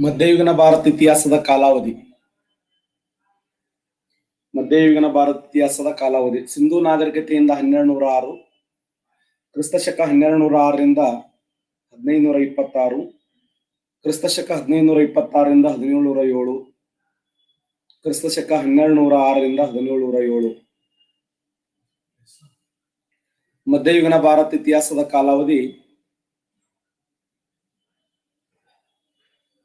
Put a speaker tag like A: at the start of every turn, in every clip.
A: ಮಧ್ಯಯುಗೀನ ಭಾರತ ಇತಿಹಾಸದ ಕಾಲಾವಧಿ. ಮಧ್ಯಯುಗೀನ ಭಾರತ ಇತಿಹಾಸದ ಕಾಲಾವಧಿ ಸಿಂಧೂ ನಾಗರಿಕತೆಯಿಂದ 1206, ಕ್ರಿಸ್ತಶಕ 1206ರಿಂದ 1526, ಕ್ರಿಸ್ತಶಕ 1526ರಿಂದ 1707, ಕ್ರಿಸ್ತಶಕ 1206ರಿಂದ 1707. ಮಧ್ಯಯುಗೀನ ಭಾರತ ಇತಿಹಾಸದ ಕಾಲಾವಧಿ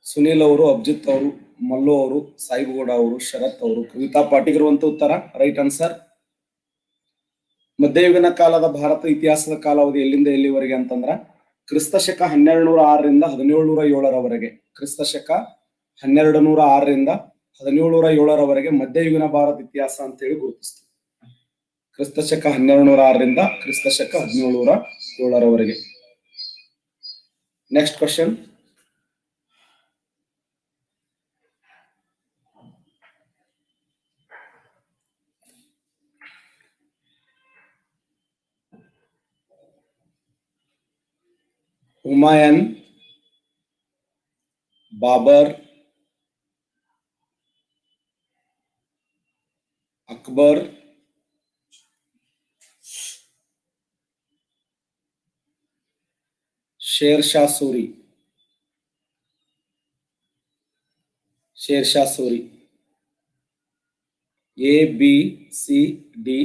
A: ಸುನೀಲ್ ಅವರು, ಅಭಿಜಿತ್ ಅವರು, ಮಲ್ಲು ಅವರು, ಸಾಯಿಬಗೌಡ ಅವರು, ಶರತ್ ಅವರು, ಕವಿತಾ ಪಾಟೀಲ್ ಇರುವಂತ ಉತ್ತರ ರೈಟ್ ಆನ್ಸರ್. ಮಧ್ಯಯುಗೀನ ಕಾಲದ ಭಾರತ ಇತಿಹಾಸದ ಕಾಲಾವಧಿ ಎಲ್ಲಿಂದ ಎಲ್ಲಿವರೆಗೆ ಅಂತಂದ್ರ ಕ್ರಿಸ್ತಶಕ 1206ರಿಂದ 1707ರವರೆಗೆ. ಕ್ರಿಸ್ತಶಕ 1206ರಿಂದ 1707ರವರೆಗೆ ಮಧ್ಯಯುಗೀನ ಭಾರತ ಇತಿಹಾಸ ಅಂತ ಹೇಳಿ ಗುರುತಿಸ್ತೀವಿ. ಕ್ರಿಸ್ತಶಕ 1206ರಿಂದ ಕ್ರಿಸ್ತಶಕ 1707ರವರೆಗೆ. Next question. Humayun, Babur, Akbar, Sher Shah Suri. Sher Shah Suri. A B C D.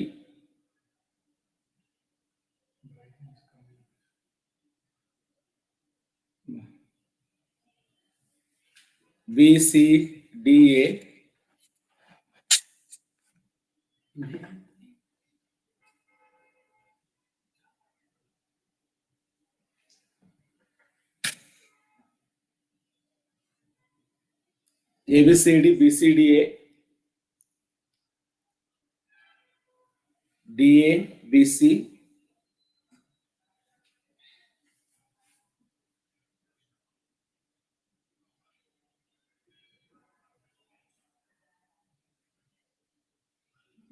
A: B C D A. ABCD BCDA DA BC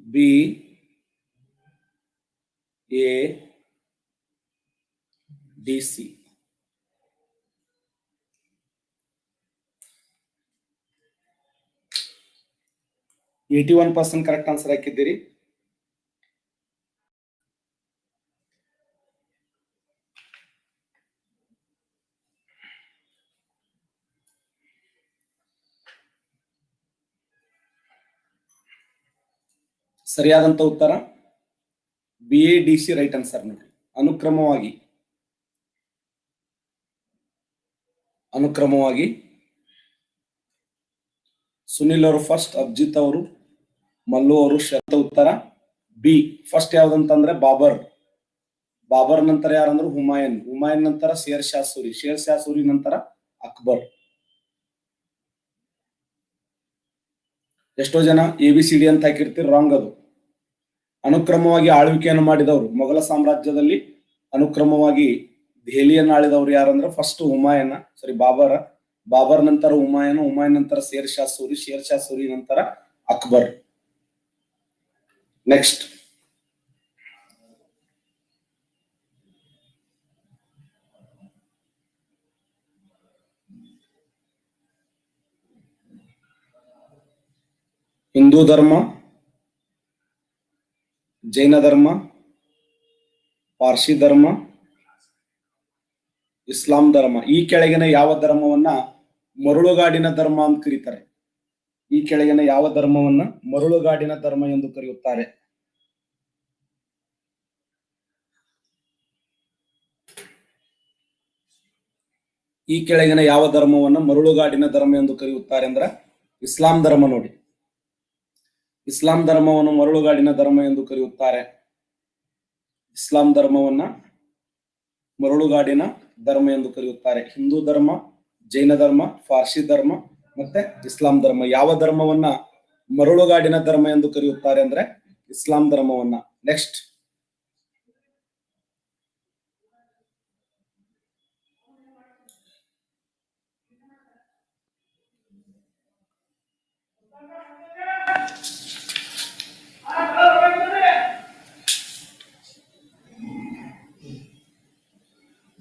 A: B A DC. %81 correct answer ಹಾಕಿದ್ದೀರಿ. ಸರಿಯಾದಂತ ಉತ್ತರ BADC ರೈಟ್ ಆನ್ಸರ್. ನೋಡಿ, ಅನುಕ್ರಮವಾಗಿ ಸುನಿಲ್ ಅವರು ಫಸ್ಟ್, ಅಭಿಜಿತ್ ಅವರು, ಮಲ್ಲು ಅವರು, ಶರತ್. ಉತ್ತರ ಬಿ. ಫಸ್ಟ್ ಯಾವ್ದಂತಂದ್ರೆ ಬಾಬರ್. ಬಾಬರ್ ನಂತರ ಯಾರಂದ್ರು ಹುಮಾಯೂನ್. ಹುಮಾಯೂನ್ ನಂತರ ಶೇರ್ ಶಾ ಸೂರಿ. ಶೇರ್ ಶಾ ಸೂರಿ ನಂತರ ಅಕ್ಬರ್. ಎಷ್ಟೋ ಜನ ABCD ಅಂತ ಹಾಕಿರ್ತೀರಿ, ರಾಂಗ್ ಅದು. ಅನುಕ್ರಮವಾಗಿ ಆಳ್ವಿಕೆಯನ್ನು ಮಾಡಿದವರು ಮೊಘಲ ಸಾಮ್ರಾಜ್ಯದಲ್ಲಿ ಅನುಕ್ರಮವಾಗಿ ದೆಹಲಿಯನ್ನು ಆಳಿದವರು ಯಾರಂದ್ರೆ ಫಸ್ಟ್ ಹುಮಾಯೂನ್, ಬಾಬರ್. ಬಾಬರ್ ನಂತರ ಹುಮಾಯೂನ್. ಹುಮಾಯೂನ್ ನಂತರ ಶೇರ್ ಶಾ ಸೂರಿ. ಶೇರ್ ಶಾ ಸೂರಿ ನಂತರ ಅಕ್ಬರ್. ನೆಕ್ಸ್ಟ್. ಹಿಂದೂ ಧರ್ಮ, ಜೈನ ಧರ್ಮ, ಪಾರ್ಸಿ ಧರ್ಮ, ಇಸ್ಲಾಂ ಧರ್ಮ. ಈ ಕೆಳಗಿನ ಯಾವ ಧರ್ಮವನ್ನ ಮರಳುಗಾಡಿನ ಧರ್ಮ ಅಂತ ಕರೀತಾರೆ? ಈ ಕೆಳಗಿನ ಯಾವ ಧರ್ಮವನ್ನ ಮರಳುಗಾಡಿನ ಧರ್ಮ ಎಂದು ಕರೆಯುತ್ತಾರೆ? ಈ ಕೆಳಗಿನ ಯಾವ ಧರ್ಮವನ್ನ ಮರಳುಗಾಡಿನ ಧರ್ಮ ಎಂದು ಕರೆಯುತ್ತಾರೆ ಅಂದ್ರ ಇಸ್ಲಾಂ ಧರ್ಮ. ನೋಡಿ, ಇಸ್ಲಾಂ ಧರ್ಮವನ್ನು ಮರಳುಗಾಡಿನ ಧರ್ಮ ಎಂದು ಕರೆಯುತ್ತಾರೆ. ಇಸ್ಲಾಂ ಧರ್ಮವನ್ನ ಮರಳುಗಾಡಿನ ಧರ್ಮ ಎಂದು ಕರೆಯುತ್ತಾರೆ. ಹಿಂದೂ ಧರ್ಮ, ಜೈನ ಧರ್ಮ, ಪಾರ್ಸಿ ಧರ್ಮ ಮತ್ತೆ ಇಸ್ಲಾಂ ಧರ್ಮ. ಯಾವ ಧರ್ಮವನ್ನ ಮರಳುಗಾಡಿನ ಧರ್ಮ ಎಂದು ಕರೆಯುತ್ತಾರೆ ಅಂದ್ರೆ ಇಸ್ಲಾಂ ಧರ್ಮವನ್ನ. ನೆಕ್ಸ್ಟ್.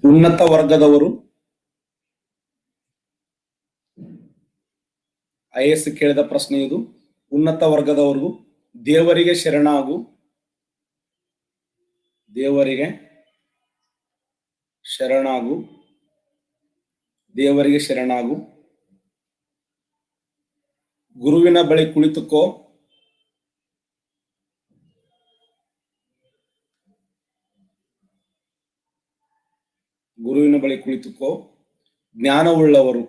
A: ಉನ್ನತ ವರ್ಗದವರು, IAS ಕೇಳಿದ ಪ್ರಶ್ನೆ ಇದು. ಉನ್ನತ ವರ್ಗದವರು ದೇವರಿಗೆ ಶರಣಾಗು, ದೇವರಿಗೆ ಶರಣಾಗು, ದೇವರಿಗೆ ಶರಣಾಗು, ಗುರುವಿನ ಬಳಿ ಕುಳಿತುಕೋ, ಗುರುವಿನ ಬಳಿ ಕುಳಿತುಕೋ, ಜ್ಞಾನವುಳ್ಳವರು,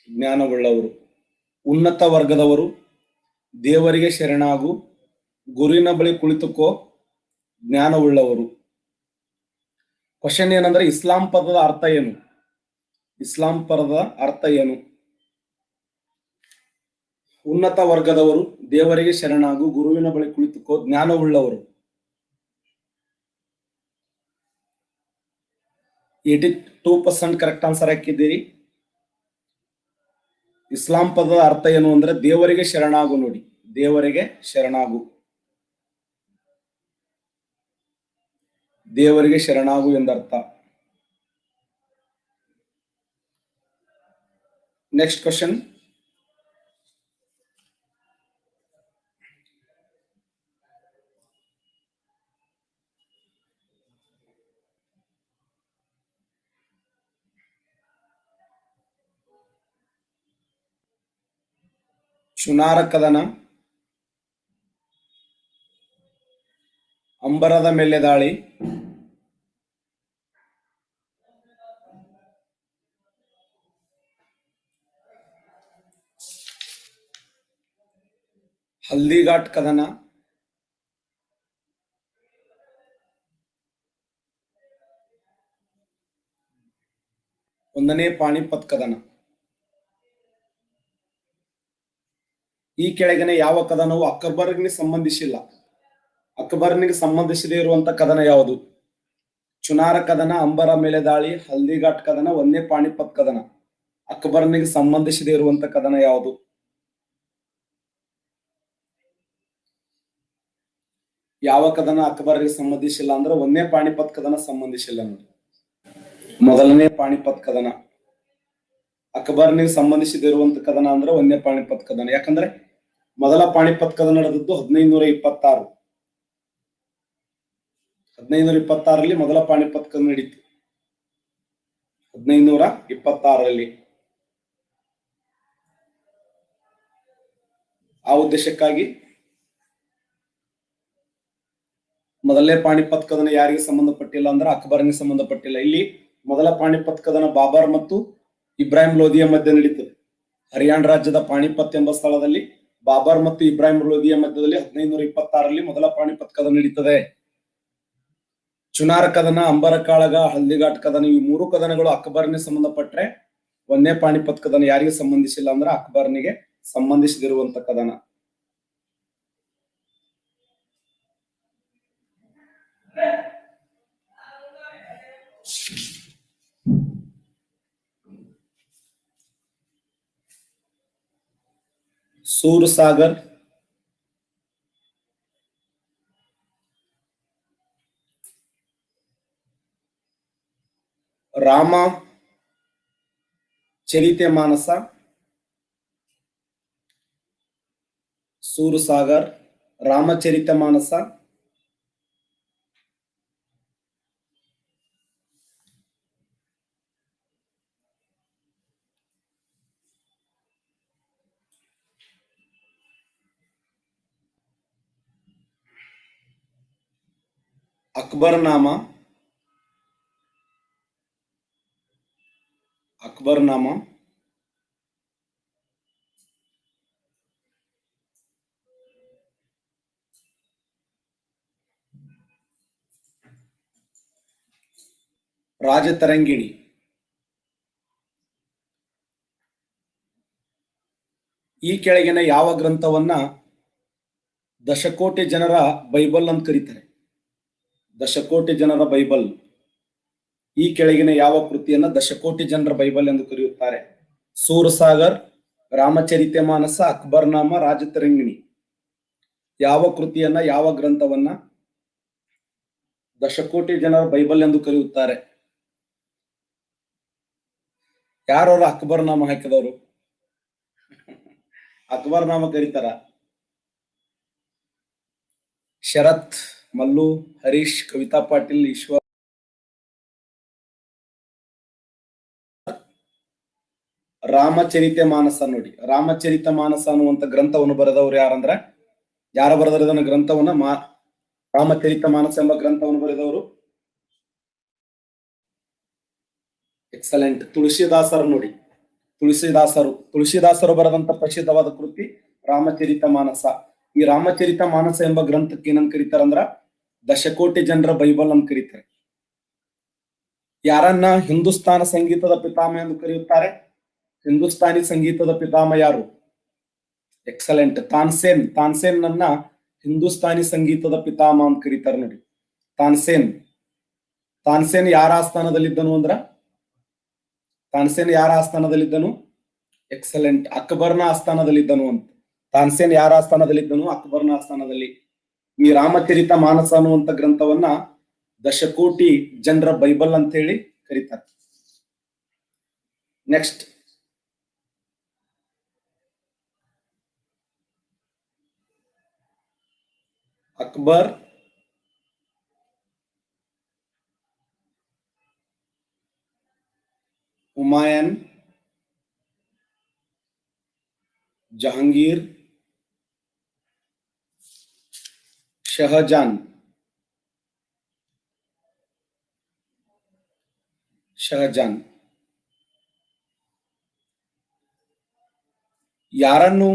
A: ಜ್ಞಾನವುಳ್ಳವರು. ಉನ್ನತ ವರ್ಗದವರು ದೇವರಿಗೆ ಶರಣಾಗು, ಗುರುವಿನ ಬಳಿ ಕುಳಿತುಕೋ, ಜ್ಞಾನವುಳ್ಳವರು. ಕ್ವಶನ್ ಏನಂದ್ರೆ ಇಸ್ಲಾಂ ಪದದ ಅರ್ಥ ಏನು? ಇಸ್ಲಾಂ ಪದದ ಅರ್ಥ ಏನು? ಉನ್ನತ ವರ್ಗದವರು ದೇವರಿಗೆ ಶರಣಾಗು, ಗುರುವಿನ ಬಳಿ ಕುಳಿತುಕೋ, ಜ್ಞಾನವುಳ್ಳವರು. 82% ಕರೆಕ್ಟ್ ಆನ್ಸರ್ ಹಾಕಿದ್ದೀರಿ. ಇಸ್ಲಾಂ ಪದದ ಅರ್ಥ ಏನು ಅಂದ್ರೆ ದೇವರಿಗೆ ಶರಣಾಗು. ನೋಡಿ, ದೇವರಿಗೆ ಶರಣಾಗು, ದೇವರಿಗೆ ಶರಣಾಗು ಎಂದರ್ಥ. Next question. ಚುನಾರ ಕದನ, ಅಂಬರದ ಮೇಲೆ ದಾಳಿ, ಹಲ್ದಿಘಾಟ್ ಕದನ, ಒಂದನೇ ಪಾಣಿಪತ್ ಕದನ. ಈ ಕೆಳಗಿನ ಯಾವ ಕದನವು ಅಕ್ಬರ್ಗೆ ಸಂಬಂಧಿಸಿಲ್ಲ? ಅಕ್ಬರ್ನಿಗೆ ಸಂಬಂಧಿಸದೇ ಇರುವಂತ ಕದನ ಯಾವುದು? ಚುನಾರ ಕದನ, ಅಂಬರ ಮೇಲೆ ದಾಳಿ, ಹಲ್ದಿಘಾಟ್ ಕದನ, ಒಂದನೇ ಪಾಣಿಪತ್ ಕದನ. ಅಕ್ಬರ್ನಿಗೆ ಸಂಬಂಧಿಸದೇ ಇರುವಂತ ಕದನ ಯಾವುದು? ಯಾವ ಕದನ ಅಕ್ಬರ್ಗೆ ಸಂಬಂಧಿಸಿಲ್ಲ ಅಂದ್ರೆ ಒಂದನೇ ಪಾಣಿಪತ್ ಕದನ ಸಂಬಂಧಿಸಿಲ್ಲ ನೋಡಿ. ಮೊದಲನೇ ಪಾಣಿಪತ್ ಕದನ ಅಕ್ಬರ್ನಿಗೆ ಸಂಬಂಧಿಸಿದಿರುವಂತ ಕದನ ಅಂದ್ರೆ ಒಂದನೇ ಪಾಣಿಪತ್ ಕದನ. ಯಾಕಂದ್ರೆ ಮೊದಲ ಪಾಣಿಪತ್ ಕದನ ನಡೆದದ್ದು 1526. 1526ರಲ್ಲಿ ಮೊದಲ ಪಾಣಿಪತ್ ಕದನ ನಡೀತು. 1526ರಲ್ಲಿ ಆ ಉದ್ದೇಶಕ್ಕಾಗಿ ಮೊದಲನೇ ಪಾಣಿಪತ್ ಕದನ ಯಾರಿಗೆ ಸಂಬಂಧಪಟ್ಟಿಲ್ಲ ಅಂದ್ರೆ ಅಕ್ಬರ್ನಿಗೆ ಸಂಬಂಧಪಟ್ಟಿಲ್ಲ. ಇಲ್ಲಿ ಮೊದಲ ಪಾಣಿಪತ್ ಕದನ ಬಾಬರ್ ಮತ್ತು ಇಬ್ರಾಹಿಂ ಲೋಧಿಯ ಮಧ್ಯೆ ನಡೀತದೆ. ಹರಿಯಾಣ ರಾಜ್ಯದ ಪಾಣಿಪತ್ ಎಂಬ ಸ್ಥಳದಲ್ಲಿ ಬಾಬರ್ ಮತ್ತು ಇಬ್ರಾಹಿಂ ಲೋಧಿಯ ಮಧ್ಯದಲ್ಲಿ 1526ರಲ್ಲಿ ಮೊದಲ ಪಾಣಿಪತ್ ಕದನ ನಡೀತದೆ. ಚುನಾರ ಕದನ, ಅಂಬರ ಕಾಳಗ, ಹಲ್ದಿಘಾಟ್ ಕದನ, ಈ ಮೂರು ಕದನಗಳು ಅಕ್ಬರ್ನಿಗೆ ಸಂಬಂಧಪಟ್ಟರೆ ಒಂದನೇ ಪಾಣಿಪತ್ ಕದನ ಯಾರಿಗೆ ಸಂಬಂಧಿಸಿಲ್ಲ ಅಂದ್ರೆ ಅಕ್ಬರ್ನಿಗೆ ಸಂಬಂಧಿಸಿದಿರುವಂತ ಕದನ. ಸೂರಸಾಗರ್, ರಾಮ ಚರಿತೆ ಮಾನಸ, ಸೂರಸಾಗರ್, ರಾಮಚರಿತ ಮಾನಸ, ಅಕ್ಬರ್ನಾಮ, ಅಕ್ಬರ್ನಾಮ, ರಾಜತರಂಗಿಣಿ. ಈ ಕೆಳಗಿನ ಯಾವ ಗ್ರಂಥವನ್ನ ದಶಕೋಟಿ ಜನರ ಬೈಬಲ್ ಅಂತ ಕರೀತಾರೆ? ದಶಕೋಟಿ ಜನರ ಬೈಬಲ್. ಈ ಕೆಳಗಿನ ಯಾವ ಕೃತಿಯನ್ನ ದಶಕೋಟಿ ಜನರ ಬೈಬಲ್ ಎಂದು ಕರೆಯುತ್ತಾರೆ? ಸೂರಸಾಗರ್, ರಾಮಚರಿತೆ ಮಾನಸ, ಅಕ್ಬರ್ನಾಮ, ರಾಜತರಂಗಿಣಿ. ಯಾವ ಕೃತಿಯನ್ನ, ಯಾವ ಗ್ರಂಥವನ್ನ ದಶಕೋಟಿ ಜನರ ಬೈಬಲ್ ಎಂದು ಕರೆಯುತ್ತಾರೆ? ಯಾರವ್ರು ಅಕ್ಬರ್ ನಾಮ ಹಾಕಿದವರು? ಅಕ್ಬರ್ ನಾಮ ಕರೀತಾರ? ಶರತ್, ಮಲ್ಲು, ಹರೀಶ್, ಕವಿತಾ ಪಾಟೀಲ್, ಈಶ್ವರ್. ರಾಮಚರಿತ ಮಾನಸ ನೋಡಿ, ರಾಮಚರಿತ ಮಾನಸ ಅನ್ನುವಂತ ಗ್ರಂಥವನ್ನು ಬರೆದವರು ಯಾರಂದ್ರ, ಯಾರ ಬರೆದವರು ಇದನ್ನ ಗ್ರಂಥವನ್ನ? ರಾಮಚರಿತ ಮಾನಸ ಎಂಬ ಗ್ರಂಥವನ್ನು ಬರೆದವರು ಎಕ್ಸಲೆಂಟ್ ತುಳಸಿದಾಸರು ನೋಡಿ. ತುಳಸಿದಾಸರು ಬರೆದಂತ ಪ್ರಸಿದ್ಧವಾದ ಕೃತಿ ರಾಮಚರಿತ ಮಾನಸ. ಈ ರಾಮಚರಿತ ಮಾನಸ ಎಂಬ ಗ್ರಂಥಕ್ಕೆ ಏನಂತ ಕರೀತಾರಂದ್ರ ದಶಕೋಟಿ ಜನರ ಬೈಬಲ್ ಅಂತ ಕರೀತಾರೆ. ಯಾರನ್ನ ಹಿಂದೂಸ್ತಾನ ಸಂಗೀತದ ಪಿತಾಮಹ ಎಂದು ಕರೆಯುತ್ತಾರೆ? ಹಿಂದೂಸ್ತಾನಿ ಸಂಗೀತದ ಪಿತಾಮಹ ಯಾರು? ಎಕ್ಸಲೆಂಟ್ ತಾನ್ಸೇನ್. ತಾನ್ಸೇನ್ ನನ್ನ ಹಿಂದೂಸ್ತಾನಿ ಸಂಗೀತದ ಪಿತಾಮಹ ಅಂತ ಕರೀತಾರೆ ನೋಡಿ. ತಾನ್ಸೇನ್ ಯಾರ ಆಸ್ಥಾನದಲ್ಲಿದ್ದನು ಅಂದ್ರ, ತಾನ್ಸೇನ್ ಯಾರ ಆಸ್ಥಾನದಲ್ಲಿದ್ದನು? ಎಕ್ಸಲೆಂಟ್ ಅಕ್ಬರ್ನ ಆಸ್ಥಾನದಲ್ಲಿದ್ದನು ಅಂತ. ತಾನ್ಸೇನ್ ಯಾರ ಆಸ್ಥಾನದಲ್ಲಿದ್ದನು? ಅಕ್ಬರ್ನ ಆಸ್ಥಾನದಲ್ಲಿ. ಈ ರಾಮಚರಿತ ಮಾನಸ ಅನ್ನುವಂತ ಗ್ರಂಥವನ್ನ ದಶಕೋಟಿ ಜನರ ಬೈಬಲ್ ಅಂತ ಹೇಳಿ ಕರೀತಾರೆ. ನೆಕ್ಸ್ಟ್, ಅಕ್ಬರ್ ಹುಮಾಯೂನ್, ಜಹಾಂಗೀರ್, ಶಹಜಾನ್. ಯಾರನ್ನು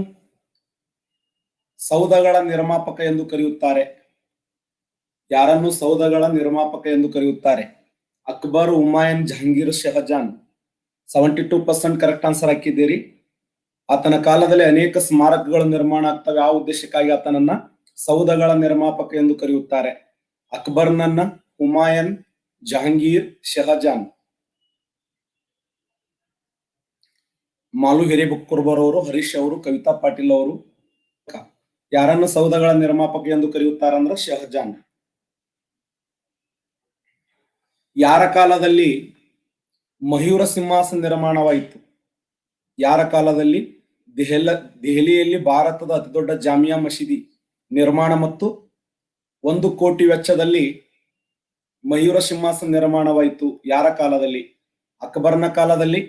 A: ಸೌಧಗಳ ನಿರ್ಮಾಪಕ ಎಂದು ಕರೆಯುತ್ತಾರೆ? ಯಾರನ್ನು ಸೌಧಗಳ ನಿರ್ಮಾಪಕ ಎಂದು ಕರೆಯುತ್ತಾರೆ? ಅಕ್ಬರ್, ಹುಮಾಯೂನ್, ಜಹಾಂಗೀರ್, ಶಹಜಾನ್. 72% ಕರೆಕ್ಟ್ ಆನ್ಸರ್ ಹಾಕಿದ್ದೀರಿ. ಆತನ ಕಾಲದಲ್ಲಿ ಅನೇಕ ಸ್ಮಾರಕಗಳ ನಿರ್ಮಾಣ ಆಗ್ತವೆ. ಆ ಉದ್ದೇಶಕ್ಕಾಗಿ ಆತನನ್ನ ಸೌಧಗಳ ನಿರ್ಮಾಪಕ ಎಂದು ಕರೆಯುತ್ತಾರೆ. ಅಕ್ಬರ್ನನ್ನ, ಹುಮಾಯೂನ್, ಜಹಾಂಗೀರ್, ಶಹಜಾನ್. ಮಾಲು ಹಿರೇಬಕ್ಕುರ್ಬರ್ ಅವರು, ಹರೀಶ್ ಅವರು, ಕವಿತಾ ಪಾಟೀಲ್ ಅವರು. ಯಾರನ್ನು ಸೌಧಗಳ ನಿರ್ಮಾಪಕ ಎಂದು ಕರೆಯುತ್ತಾರೆ ಅಂದ್ರೆ ಶಹಜಾನ್. ಯಾರ ಕಾಲದಲ್ಲಿ ಮಯೂರ ಸಿಂಹಾಸನ ನಿರ್ಮಾಣವಾಯಿತು? ಯಾರ ಕಾಲದಲ್ಲಿ? ದೆಹಲಿಯಲ್ಲಿ ಭಾರತದ ಅತಿ ದೊಡ್ಡ ಜಾಮಿಯಾ ಮಸೀದಿ ನಿರ್ಮಾಣ ಮತ್ತು 1 ಕೋಟಿ ವೆಚ್ಚದಲ್ಲಿ ಮಯೂರ ಸಿಂಹಾಸನ ನಿರ್ಮಾಣವಾಯಿತು. ಯಾರ ಕಾಲದಲ್ಲಿ? ಅಕ್ಬರ್ನ ಕಾಲದಲ್ಲಿ,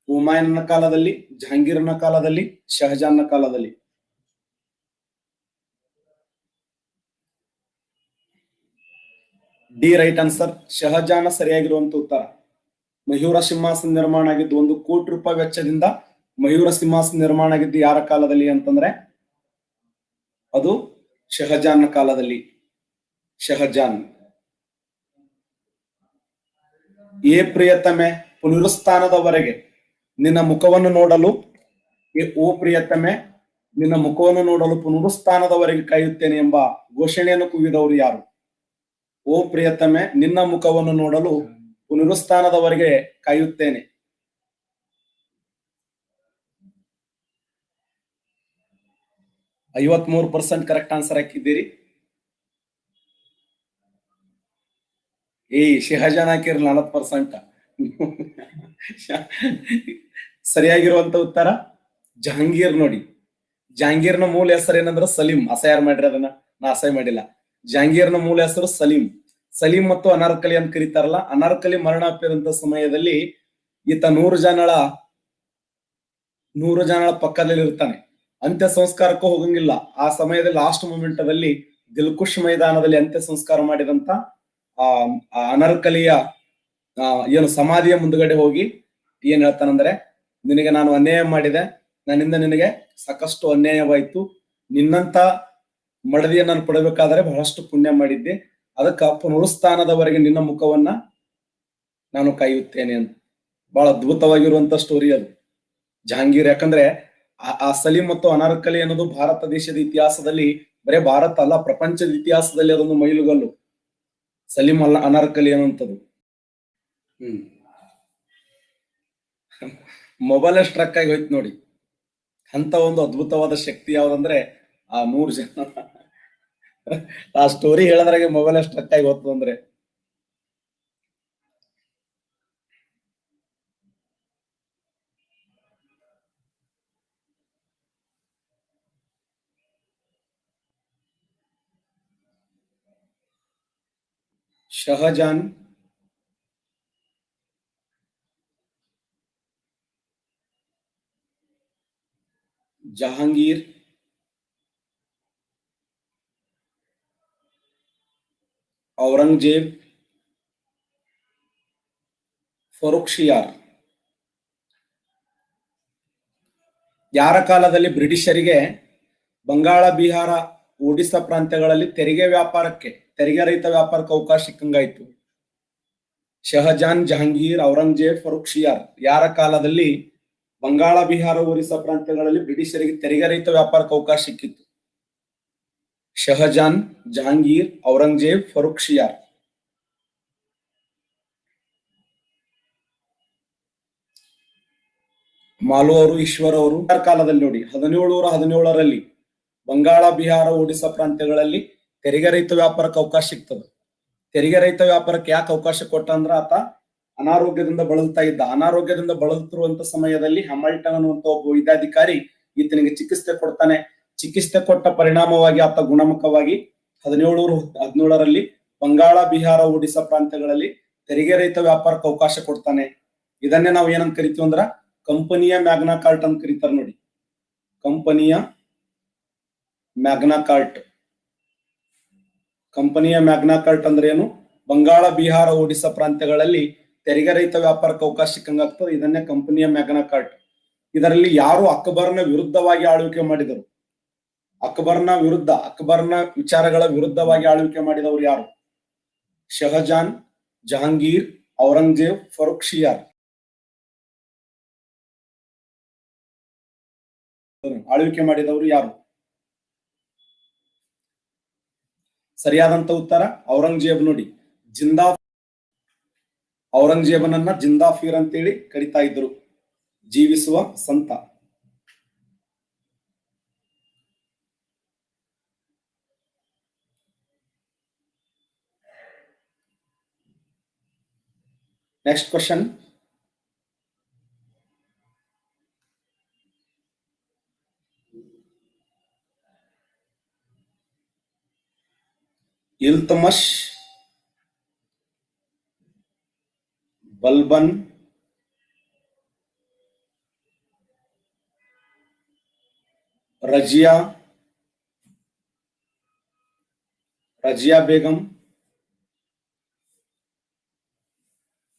A: ಹುಮಾಯೂನ್ನ ಕಾಲದಲ್ಲಿ, ಜಹಾಂಗೀರ್ನ ಕಾಲದಲ್ಲಿ, ಶಹಜಾನ್ನ ಕಾಲದಲ್ಲಿ. D right answer. ಶಹಜಾನ ಸರಿಯಾಗಿರುವಂತ ಉತ್ತರ. ಮಯೂರ ಸಿಂಹಾಸನ ನಿರ್ಮಾಣ ಆಗಿದ್ದು 1 ಕೋಟಿ ರೂಪಾಯಿ ವೆಚ್ಚದಿಂದ ಮಯೂರ ಸಿಂಹಾಸನ ನಿರ್ಮಾಣ ಆಗಿದ್ದು ಯಾರ ಕಾಲದಲ್ಲಿ ಅಂತಂದ್ರೆ ಅದು ಶಹಜಾನ್ನ ಕಾಲದಲ್ಲಿ. ಶಹಜಾನ್. ಏ ಪ್ರಿಯತಮೆ ಪುನರುತ್ಥಾನದವರೆಗೆ ನಿನ್ನ ಮುಖವನ್ನು ನೋಡಲು, ಓ ಪ್ರಿಯತಮೆ ನಿನ್ನ ಮುಖವನ್ನು ನೋಡಲು ಪುನರುತ್ಥಾನದವರೆಗೆ ಕಾಯುತ್ತೇನೆ ಎಂಬ ಘೋಷಣೆಯನ್ನು ಕೂಗಿದವರು ಯಾರು? ಓ ಪ್ರಿಯತಮೆ ನಿನ್ನ ಮುಖವನ್ನು ನೋಡಲು ಪುನರುತ್ಥಾನದವರೆಗೆ ಕಾಯುತ್ತೇನೆ. %53 ಕರೆಕ್ಟ್ ಆನ್ಸರ್ ಹಾಕಿದ್ದೀರಿ. ಶಹಜಾನ್ ಹಾಕಿರಿ 40%. ಸರಿಯಾಗಿರುವಂತ ಉತ್ತರ ಜಹಾಂಗೀರ್ ನೋಡಿ. ಜಹಾಂಗೀರ್ನ ಮೂಲ ಹೆಸರು ಏನಂದ್ರೆ ಸಲೀಂ. ಅಸಹ್ಯ ಮಾಡ್ರಿ, ಅದನ್ನ ನಾ ಅಸಹ್ಯ ಮಾಡಿಲ್ಲ. ಜಹಾಂಗೀರ್ನ ಮೂಲ ಹೆಸರು ಸಲೀಂ. ಸಲೀಂ ಮತ್ತು ಅನಾರ್ಕಲಿ ಅಂತ ಕರೀತಾರಲ್ಲ. ಅನಾರ್ಕಲಿ ಮರಣ ಅಪ್ಪಿದಂತ ಸಮಯದಲ್ಲಿ ಈತ 100 ಜನಗಳ ಪಕ್ಕದಲ್ಲಿ ಇರ್ತಾನೆ. ಅಂತ್ಯ ಸಂಸ್ಕಾರಕ್ಕೂ ಹೋಗಂಗಿಲ್ಲ. ಆ ಸಮಯದಲ್ಲಿ ಲಾಸ್ಟ್ ಮೂಮೆಂಟ್ ದಲ್ಲಿ ದಿಲ್ಖುಷ್ ಮೈದಾನದಲ್ಲಿ ಅಂತ್ಯ ಸಂಸ್ಕಾರ ಮಾಡಿದಂತ ಅನಾರ್ಕಲಿಯ ಏನು ಸಮಾಧಿಯ ಮುಂದ್ಗಡೆ ಹೋಗಿ ಏನ್ ಹೇಳ್ತಾನಂದ್ರೆ, ನಿನಗೆ ನಾನು ಅನ್ಯಾಯ ಮಾಡಿದೆ, ನನ್ನಿಂದ ನಿನಗೆ ಸಾಕಷ್ಟು ಅನ್ಯಾಯವಾಯ್ತು, ನಿನ್ನಂತ ಮಡದಿಯನ್ನು ಪಡಬೇಕಾದ್ರೆ ಬಹಳಷ್ಟು ಪುಣ್ಯ ಮಾಡಿದ್ದೆ, ಅದಕ್ಕ ಪುನರುತ್ಥಾನದವರೆಗೆ ನಿನ್ನ ಮುಖವನ್ನ ನಾನು ಕಾಯುತ್ತೇನೆ ಅಂತ. ಬಹಳ ಅದ್ಭುತವಾಗಿರುವಂತ ಸ್ಟೋರಿ ಅದು ಜಹಾಂಗೀರ್. ಯಾಕಂದ್ರೆ ಆ ಸಲೀಂ ಮತ್ತು ಅನಾರ್ಕಲಿ ಅನ್ನೋದು ಭಾರತ ದೇಶದ ಇತಿಹಾಸದಲ್ಲಿ, ಬರೇ ಭಾರತ ಅಲ್ಲ ಪ್ರಪಂಚದ ಇತಿಹಾಸದಲ್ಲಿ ಅದೊಂದು ಮೈಲುಗಲ್ಲು, ಸಲೀಂ ಅನಾರ್ಕಲಿ ಅನ್ನುವಂಥದ್ದು. ಮೊಬೈಲ್ ಸ್ಟ್ರಕ್ ಆಗಿ ಹೋಯ್ತು ನೋಡಿ. ಅಂತ ಒಂದು ಅದ್ಭುತವಾದ ಶಕ್ತಿ ಯಾವ್ದಂದ್ರೆ ಆ 100 ಜನ. ಆ ಸ್ಟೋರಿ ಹೇಳದ್ರಾಗೆ ಮೊಬೈಲ್ ಸ್ಟ್ರಕ್ ಆಗಿ ಹೋಗ್ತು ಅಂದ್ರೆ. ಶಹಜಾನ್, ಜಹಾಂಗೀರ್, ಔರಂಗಜೇಬ್, ಫರುಖ್-ಶಿಯಾರ್. ಯಾರ ಕಾಲದಲ್ಲಿ ಬ್ರಿಟಿಷರಿಗೆ ಬಂಗಾಳ, ಬಿಹಾರ, ಒಡಿಸ್ಸಾ ಪ್ರಾಂತ್ಯಗಳಲ್ಲಿ ತೆರಿಗೆ ರಹಿತ ವ್ಯಾಪಾರಕ್ಕೆ ಅವಕಾಶ ಸಿಕ್ಕಂಗಾಯ್ತು? ಶಹಜಾನ್, ಜಹಾಂಗೀರ್, ಔರಂಗಜೇಬ್, ಫರುಖ್-ಶಿಯಾರ್ ಯಾರ ಕಾಲದಲ್ಲಿ ಬಂಗಾಳ, ಬಿಹಾರ, ಒರಿಸ್ಸಾ ಪ್ರಾಂತ್ಯಗಳಲ್ಲಿ ಬ್ರಿಟಿಷರಿಗೆ ತೆರಿಗೆ ರಹಿತ ವ್ಯಾಪಾರಕ್ಕೆ ಅವಕಾಶ ಸಿಕ್ಕಿತ್ತು? ಶಹಜಾನ್, ಜಹಾಂಗೀರ್, ಔರಂಗಜೇಬ್, ಫರುಖ್-ಶಿಯಾರ್. ಮಾಲು ಅವರು, ಈಶ್ವರ್ ಅವರು ಕಾಲದಲ್ಲಿ ನೋಡಿ 1717ರಲ್ಲಿ ಬಂಗಾಳ, ಬಿಹಾರ, ಒಡಿಸ್ಸಾ ಪ್ರಾಂತ್ಯಗಳಲ್ಲಿ ತೆರಿಗೆ ರಹಿತ ವ್ಯಾಪಾರಕ್ಕೆ ಅವಕಾಶ ಸಿಗ್ತದೆ. ತೆರಿಗೆ ರಹಿತ ವ್ಯಾಪಾರಕ್ಕೆ ಯಾಕೆ ಅವಕಾಶ ಕೊಟ್ಟ ಅಂದ್ರ ಆತ ಅನಾರೋಗ್ಯದಿಂದ ಬಳಲ್ತಾ ಇದ್ದ. ಅನಾರೋಗ್ಯದಿಂದ ಬಳಲುತ್ತಿರುವಂತ ಸಮಯದಲ್ಲಿ ಹ್ಯಾಮಿಲ್ಟನ್ ಅನ್ನುವಂತ ಒಬ್ಬ ವೈದ್ಯಾಧಿಕಾರಿ ಈತನಿಗೆ ಚಿಕಿತ್ಸೆ ಕೊಡ್ತಾನೆ. ಚಿಕಿತ್ಸೆ ಕೊಟ್ಟ ಪರಿಣಾಮವಾಗಿ ಆತ ಗುಣಮುಖವಾಗಿ 1717ರಲ್ಲಿ ಬಂಗಾಳ, ಬಿಹಾರ, ಒಡಿಸ್ಸಾ ಪ್ರಾಂತ್ಯಗಳಲ್ಲಿ ತೆರಿಗೆ ರಹಿತ ವ್ಯಾಪಾರಕ್ಕೆ ಅವಕಾಶ ಕೊಡ್ತಾನೆ. ಇದನ್ನೇ ನಾವು ಏನಂತ ಕರಿತೀವಿ ಅಂದ್ರ ಕಂಪನಿಯ ಮ್ಯಾಗ್ನಾ ಕಾರ್ಟ್ ಅಂತ ಕರೀತಾರ ನೋಡಿ. ಕಂಪನಿಯ ಮ್ಯಾಗ್ನಾ ಕಾರ್ಟ್. ಕಂಪನಿಯ ಮ್ಯಾಗ್ನಾ ಕಾರ್ಟ್ ಅಂದ್ರೆ ಏನು? ಬಂಗಾಳ, ಬಿಹಾರ, ಒಡಿಸ್ಸಾ ಪ್ರಾಂತ್ಯಗಳಲ್ಲಿ ತೆರಿಗೆ ರಹಿತ ವ್ಯಾಪಾರಕ್ಕೆ ಅವಕಾಶ ಸಿಕ್ಕಂಗಾಗ್ತದೆ. ಇದನ್ನೇ ಕಂಪನಿಯ ಮ್ಯಾಗ್ನಾ ಕಾರ್ಟ್. ಇದರಲ್ಲಿ ಯಾರು ಅಕ್ಬರ್ನ ವಿರುದ್ಧವಾಗಿ ಆಳ್ವಿಕೆ ಮಾಡಿದರು? ಅಕ್ಬರ್ನ ವಿಚಾರಗಳ ವಿರುದ್ಧವಾಗಿ ಆಳ್ವಿಕೆ ಮಾಡಿದವರು ಯಾರು? ಶಹಜಾನ್, ಜಹಾಂಗೀರ್, ಔರಂಗಜೇಬ್, ಫರುಖ್-ಶಿಯಾರ್. ಆಳ್ವಿಕೆ ಮಾಡಿದವರು ಯಾರು? ಸರಿಯಾದಂತ ಉತ್ತರ ಔರಂಗಜೇಬ್ ನೋಡಿ. ಔರಂಗಜೇಬನನ್ನ ಜಿಂದಾಫೀರ್ ಅಂತೇಳಿ ಕರಿತಾ ಇದ್ರು, ಜೀವಿಸುವ ಸಂತ. Next question. ಇಲ್ತುಮಶ್, ಬಲ್ಬನ್, ರಜಿಯಾ ಬೇಗಂ,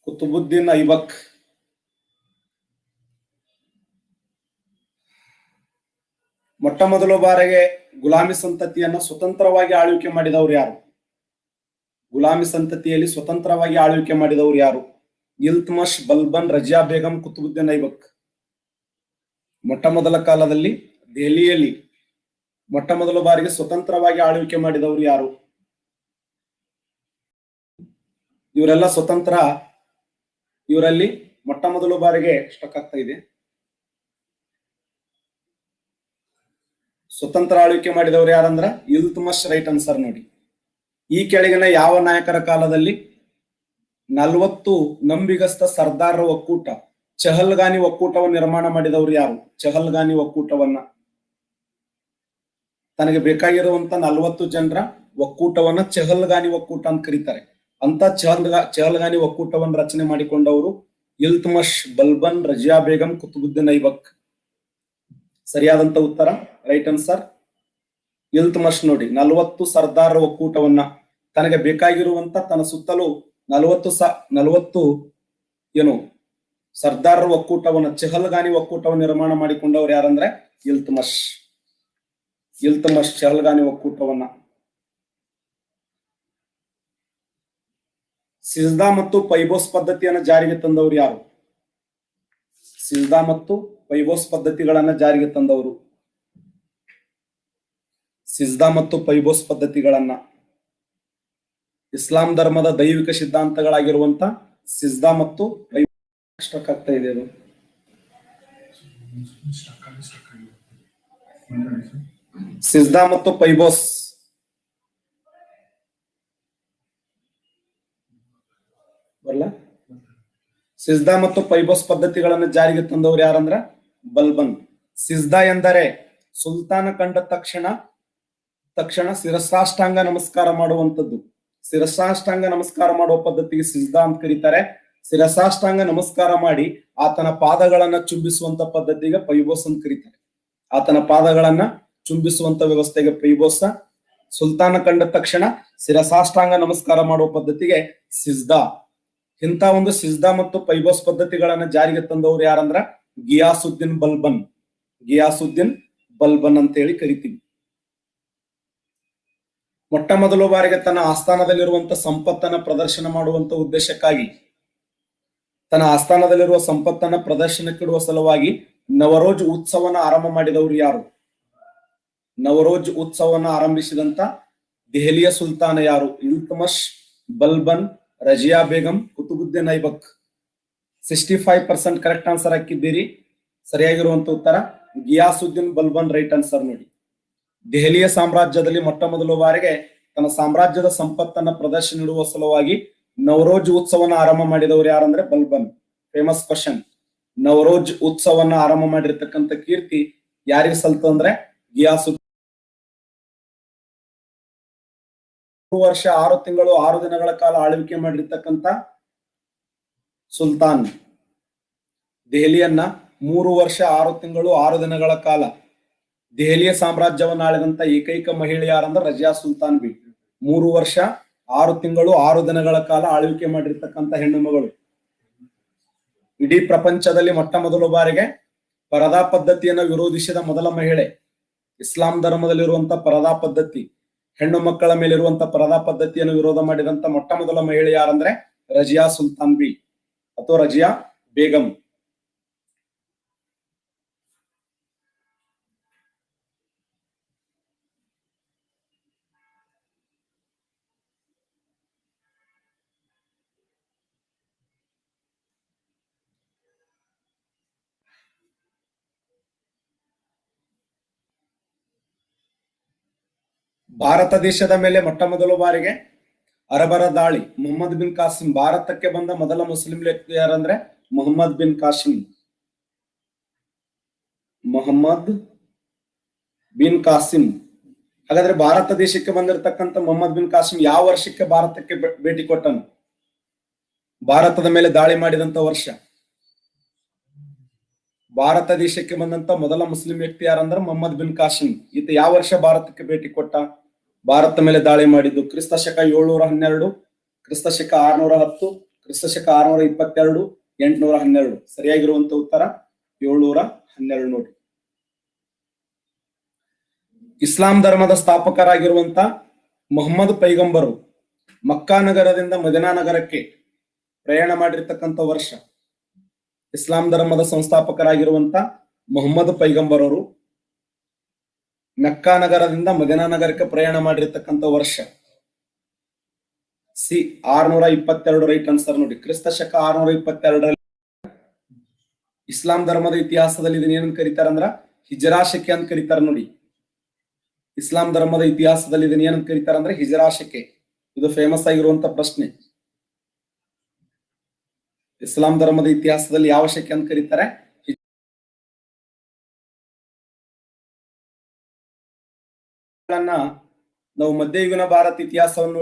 A: ಕುತುಬುದ್ದೀನ್ ಐಬಕ್. ಮೊಟ್ಟ ಮೊದಲ ಬಾರಿಗೆ ಗುಲಾಮಿ ಸಂತತಿಯನ್ನ ಸ್ವತಂತ್ರವಾಗಿ ಆಳ್ವಿಕೆ ಮಾಡಿದವರು ಯಾರು? ಗುಲಾಮಿ ಸಂತತಿಯಲ್ಲಿ ಸ್ವತಂತ್ರವಾಗಿ ಆಳ್ವಿಕೆ ಮಾಡಿದವರು ಯಾರು? ಇಲ್ತುಮಶ್, ಬಲ್ಬನ್, ರಜಿಯಾ ಬೇಗಂ, ಕುತುಬುದ್ದೀನ್ ಐಬಕ್. ಮೊಟ್ಟ ಮೊದಲ ಕಾಲದಲ್ಲಿ ದೆಹಲಿಯಲ್ಲಿ ಮೊಟ್ಟ ಮೊದಲ ಬಾರಿಗೆ ಸ್ವತಂತ್ರವಾಗಿ ಆಳ್ವಿಕೆ ಮಾಡಿದವರು ಯಾರು? ಇವರೆಲ್ಲ ಸ್ವತಂತ್ರ. ಇವರಲ್ಲಿ ಮೊಟ್ಟ ಮೊದಲ ಬಾರಿಗೆ ಸ್ಟಕ್ ಆಗ್ತಾ ಇದೆ. ಸ್ವತಂತ್ರ ಆಳ್ವಿಕೆ ಮಾಡಿದವರು ಯಾರಂದ್ರ ಇಲ್ತುಮಶ್. ರೈಟ್ ಆನ್ಸರ್ ನೋಡಿ. ಈ ಕೆಳಗಿನ ಯಾವ ನಾಯಕರ ಕಾಲದಲ್ಲಿ 40 ನಂಬಿಗಸ್ತ ಸರ್ದಾರರ ಒಕ್ಕೂಟ ಚಹಲ್ಗಾನಿ ಒಕ್ಕೂಟವನ್ನು ನಿರ್ಮಾಣ ಮಾಡಿದವರು ಯಾರು? ಚಹಲ್ಗಾನಿ ಒಕ್ಕೂಟವನ್ನ, ತನಗೆ ಬೇಕಾಗಿರುವಂತ 40 ಜನರ ಒಕ್ಕೂಟವನ್ನ ಚಹಲ್ಗಾನಿ ಒಕ್ಕೂಟ ಅಂತ ಕರೀತಾರೆ. ಅಂತ ಚಹಲ್ಗಾನಿ ಒಕ್ಕೂಟವನ್ನು ರಚನೆ ಮಾಡಿಕೊಂಡವರು ಇಲ್ತುಮಶ್, ಬಲ್ಬನ್, ರಜಿಯಾ ಬೇಗಂ, ಕುತುಬುದ್ದೀನ್ ಐಬಕ್. ಸರಿಯಾದಂತ ಉತ್ತರ ರೈಟ್ ಆನ್ಸರ್ ಇಲ್ತುಮಶ್ ನೋಡಿ. 40 ಸರ್ದಾರರ ಒಕ್ಕೂಟವನ್ನ, ತನಗೆ ಬೇಕಾಗಿರುವಂತ ತನ್ನ ಸುತ್ತಲೂ 40 ಏನು ಸರ್ದಾರರ ಒಕ್ಕೂಟವನ್ನ, ಚಹಲ್ಗಾನಿ ಒಕ್ಕೂಟವನ್ನು ನಿರ್ಮಾಣ ಮಾಡಿಕೊಂಡವ್ರು ಯಾರಂದ್ರೆ ಇಲ್ತುಮಶ್. ಚಹಲ್ಗಾನಿ ಒಕ್ಕೂಟವನ್ನ. ಸಿಜ್ದಾ ಮತ್ತು ಪೈಬೋಸ್ ಪದ್ಧತಿಯನ್ನು ಜಾರಿಗೆ ತಂದವರು ಯಾರು? ಸಿಜ್ದಾ ಮತ್ತು ಪೈಬೋಸ್ ಪದ್ಧತಿಗಳನ್ನ ಜಾರಿಗೆ ತಂದವರು. ಸಿಜ್ದಾ ಮತ್ತು ಪೈಬೋಸ್ ಪದ್ಧತಿಗಳನ್ನ ಇಸ್ಲಾಂ ಧರ್ಮದ ದೈವಿಕ ಸಿದ್ಧಾಂತಗಳಾಗಿರುವಂತ ಸಿಜ್ದಾ ಮತ್ತು ಸ್ಟಕ್ ಆಗ್ತಾ ಇದೆ. ಅದು ಸಿಜ್ದಾ ಮತ್ತು ಪೈಬೋಸ್ ಬರಲ್ಲ. ಸಿಜ್ದಾ ಮತ್ತು ಪೈಬೋಸ್ ಪದ್ಧತಿಗಳನ್ನು ಜಾರಿಗೆ ತಂದವರು ಯಾರಂದ್ರ ಬಲ್ಬನ್. ಸಿಜ್ದಾ ಎಂದರೆ ಸುಲ್ತಾನ ಕಂಡ ತಕ್ಷಣ ಶಿರಸಾಷ್ಟಾಂಗ ನಮಸ್ಕಾರ ಮಾಡುವಂಥದ್ದು. ಶಿರಸಾಷ್ಟಾಂಗ ನಮಸ್ಕಾರ ಮಾಡುವ ಪದ್ಧತಿಗೆ ಸಿಜ್ದಾ ಅಂತ ಕರೀತಾರೆ. ಶಿರಸಾಷ್ಟಾಂಗ ನಮಸ್ಕಾರ ಮಾಡಿ ಆತನ ಪಾದಗಳನ್ನ ಚುಂಬಿಸುವಂತ ಪದ್ಧತಿಗೆ ಪೈಬೋಸ್ ಅಂತ ಕರೀತಾರೆ. ಆತನ ಪಾದಗಳನ್ನ ಚುಂಬಿಸುವಂತ ವ್ಯವಸ್ಥೆಗೆ ಪೈಬೋಸ. ಸುಲ್ತಾನ ಕಂಡ ತಕ್ಷಣ ಶಿರಸಾಷ್ಟಾಂಗ ನಮಸ್ಕಾರ ಮಾಡುವ ಪದ್ಧತಿಗೆ ಸಿಜ್ದಾ. ಇಂಥ ಒಂದು ಸಿಜ್ದಾ ಮತ್ತು ಪೈಬೋಸ್ ಪದ್ಧತಿಗಳನ್ನ ಜಾರಿಗೆ ತಂದವರು ಯಾರಂದ್ರ ಗಿಯಾಸುದ್ದೀನ್ ಬಲ್ಬನ್. ಗಿಯಾಸುದ್ದೀನ್ ಬಲ್ಬನ್ ಅಂತ ಹೇಳಿ ಕರಿತೀವಿ. ಮೊಟ್ಟ ಮೊದಲ ಬಾರಿಗೆ ತನ್ನ ಆಸ್ಥಾನದಲ್ಲಿರುವಂತ ಸಂಪತ್ತನ್ನ ಪ್ರದರ್ಶನ ಮಾಡುವಂತ ಉದ್ದೇಶಕ್ಕಾಗಿ, ತನ್ನ ಆಸ್ಥಾನದಲ್ಲಿರುವ ಸಂಪತ್ತನ್ನ ಪ್ರದರ್ಶನಕ್ಕಿಡುವ ಸಲುವಾಗಿ ನವರೋಜ್ ಉತ್ಸವನ ಆರಂಭ ಮಾಡಿದವರು ಯಾರು? ನವರೋಜ್ ಉತ್ಸವನ ಆರಂಭಿಸಿದಂತ ದೆಹಲಿಯ ಸುಲ್ತಾನ ಯಾರು? ಇಲ್ತುಮಶ್, ಬಲ್ಬನ್, ರಜಿಯಾ ಬೇಗಂ, ಕುತುಬುದ್ದೀನ್ ಐಬಕ್. 65% ಕರೆಕ್ಟ್ ಆನ್ಸರ್ ಹಾಕಿದ್ದೀರಿ. ಸರಿಯಾಗಿರುವಂತ ಉತ್ತರ ಗಿಯಾಸುದ್ದೀನ್ ಬಲ್ಬನ್ ರೈಟ್ ಆನ್ಸರ್ ನೋಡಿ. ದೆಹಲಿಯ ಸಾಮ್ರಾಜ್ಯದಲ್ಲಿ ಮೊಟ್ಟ ಮೊದಲ ಬಾರಿಗೆ ತನ್ನ ಸಾಮ್ರಾಜ್ಯದ ಸಂಪತ್ತನ್ನ ಪ್ರದರ್ಶನ ಇಡುವ ಸಲುವಾಗಿ ನವರೋಜ್ ಉತ್ಸವನ ಆರಂಭ ಮಾಡಿದವರು ಯಾರಂದ್ರೆ ಬಲ್ಬನ್. Famous question. ನವರೋಜ್ ಉತ್ಸವನ್ನ ಆರಂಭ ಮಾಡಿರ್ತಕ್ಕಂಥ ಕೀರ್ತಿ ಯಾರಿಗೆ ಸಲ್ತು ಅಂದ್ರೆ ಗಿಯಾಸುದ್ದೀನ್. 3 ವರ್ಷ 6 ತಿಂಗಳು 6 ದಿನಗಳ ಕಾಲ ಆಳ್ವಿಕೆ ಮಾಡಿರ್ತಕ್ಕಂಥ ಸುಲ್ತಾನ್. ದೆಹಲಿಯನ್ನ 3 ವರ್ಷ 6 ತಿಂಗಳು 6 ದಿನಗಳ ಕಾಲ ದೆಹಲಿಯ ಸಾಮ್ರಾಜ್ಯವನ್ನ ಆಳಿದಂತ ಏಕೈಕ ಮಹಿಳೆ ಯಾರಂದ್ರೆ ರಜಿಯಾ ಸುಲ್ತಾನ್ ಬಿ. 3 ವರ್ಷ 6 ತಿಂಗಳು 6 ದಿನಗಳ ಕಾಲ ಆಳ್ವಿಕೆ ಮಾಡಿರ್ತಕ್ಕಂಥ ಹೆಣ್ಣು ಮಗಳು. ಇಡೀ ಪ್ರಪಂಚದಲ್ಲಿ ಮೊಟ್ಟ ಮೊದಲ ಬಾರಿಗೆ ಪರದಾ ಪದ್ಧತಿಯನ್ನು ವಿರೋಧಿಸಿದ ಮೊದಲ ಮಹಿಳೆ. ಇಸ್ಲಾಂ ಧರ್ಮದಲ್ಲಿರುವಂತ ಪರದಾ ಪದ್ಧತಿ, ಹೆಣ್ಣು ಮಕ್ಕಳ ಮೇಲಿರುವಂತ ಪರದಾ ಪದ್ಧತಿಯನ್ನು ವಿರೋಧ ಮಾಡಿದಂತ ಮೊಟ್ಟ ಮೊದಲ ಮಹಿಳೆ ಯಾರಂದ್ರೆ ರಜಿಯಾ ಸುಲ್ತಾನ್ ಬಿ ಅಥವಾ ರಜಿಯಾ ಬೇಗಂ. ಭಾರತ ದೇಶದ ಮೇಲೆ ಮೊಟ್ಟ ಮೊದಲ ಬಾರಿಗೆ ಅರಬರ ದಾಳಿ, ಮೊಹಮ್ಮದ್ ಬಿನ್ ಕಾಸಿಂ. ಭಾರತಕ್ಕೆ ಬಂದ ಮೊದಲ ಮುಸ್ಲಿಂ ವ್ಯಕ್ತಿ ಯಾರಂದ್ರೆ ಮೊಹಮ್ಮದ್ ಬಿನ್ ಕಾಸಿಂ. ಮೊಹಮ್ಮದ್ ಬಿನ್ ಕಾಸಿಂ. ಹಾಗಾದ್ರೆ ಭಾರತ ದೇಶಕ್ಕೆ ಬಂದಿರತಕ್ಕಂಥ ಮೊಹಮ್ಮದ್ ಬಿನ್ ಕಾಸಿಂ ಯಾವ ವರ್ಷಕ್ಕೆ ಭಾರತಕ್ಕೆ ಭೇಟಿ ಕೊಟ್ಟನು? ಭಾರತದ ಮೇಲೆ ದಾಳಿ ಮಾಡಿದಂತ ವರ್ಷ. ಭಾರತ ದೇಶಕ್ಕೆ ಬಂದಂತ ಮೊದಲ ಮುಸ್ಲಿಂ ವ್ಯಕ್ತಿ ಯಾರಂದ್ರೆ ಮೊಹಮ್ಮದ್ ಬಿನ್ ಕಾಸಿಂ. ಈತ ಯಾವ ವರ್ಷ ಭಾರತಕ್ಕೆ ಭೇಟಿ ಕೊಟ್ಟ? ಭಾರತ ಮೇಲೆ ದಾಳಿ ಮಾಡಿದ್ದು ಕ್ರಿಸ್ತ ಶಕ 712, ಕ್ರಿಸ್ತ ಶಕ 610, ಕ್ರಿಸ್ತ ಶಕ 622, 812. ಸರಿಯಾಗಿರುವಂತ ಉತ್ತರ 712 ನೋಡಿ. ಇಸ್ಲಾಂ ಧರ್ಮದ ಸ್ಥಾಪಕರಾಗಿರುವಂತ ಮೊಹಮ್ಮದ್ ಪೈಗಂಬರು ಮಕ್ಕಾ ನಗರದಿಂದ ಮದಿನಾ ನಗರಕ್ಕೆ ಪ್ರಯಾಣ ಮಾಡಿರ್ತಕ್ಕಂಥ ವರ್ಷ. ಇಸ್ಲಾಂ ಧರ್ಮದ ಸಂಸ್ಥಾಪಕರಾಗಿರುವಂತ ಮೊಹಮ್ಮದ್ ಪೈಗಂಬರರು ಮೆಕ್ಕಾ ನಗರದಿಂದ ಮದಿನಾ ನಗರಕ್ಕೆ ಪ್ರಯಾಣ ಮಾಡಿರ್ತಕ್ಕಂಥ ವರ್ಷ ಸಿ 622 ರೈಟ್ ಆನ್ಸರ್ ನೋಡಿ. ಕ್ರಿಸ್ತ ಶಕ 622ರಲ್ಲಿ ಇಸ್ಲಾಂ ಧರ್ಮದ ಇತಿಹಾಸದಲ್ಲಿ ಇದನ್ನ ಏನಂತ ಕರೀತಾರಂದ್ರ ಹಿಜರಾ ಶಕೆ ಅಂತ ಕರೀತಾರ ನೋಡಿ. ಇಸ್ಲಾಂ ಧರ್ಮದ ಇತಿಹಾಸದಲ್ಲಿ ಇದನ್ನ ಏನಂತ ಕರೀತಾರಂದ್ರೆ ಹಿಜರಾ ಶಕೆ. ಇದು ಫೇಮಸ್ ಆಗಿರುವಂತ ಪ್ರಶ್ನೆ. ಇಸ್ಲಾಂ ಧರ್ಮದ ಇತಿಹಾಸದಲ್ಲಿ ಯಾವ ಶಕೆ ಅಂತ ಕರೀತಾರೆ? ನಾವು ಮಧ್ಯಯುಗೀನ ಭಾರತ ಇತಿಹಾಸವನ್ನು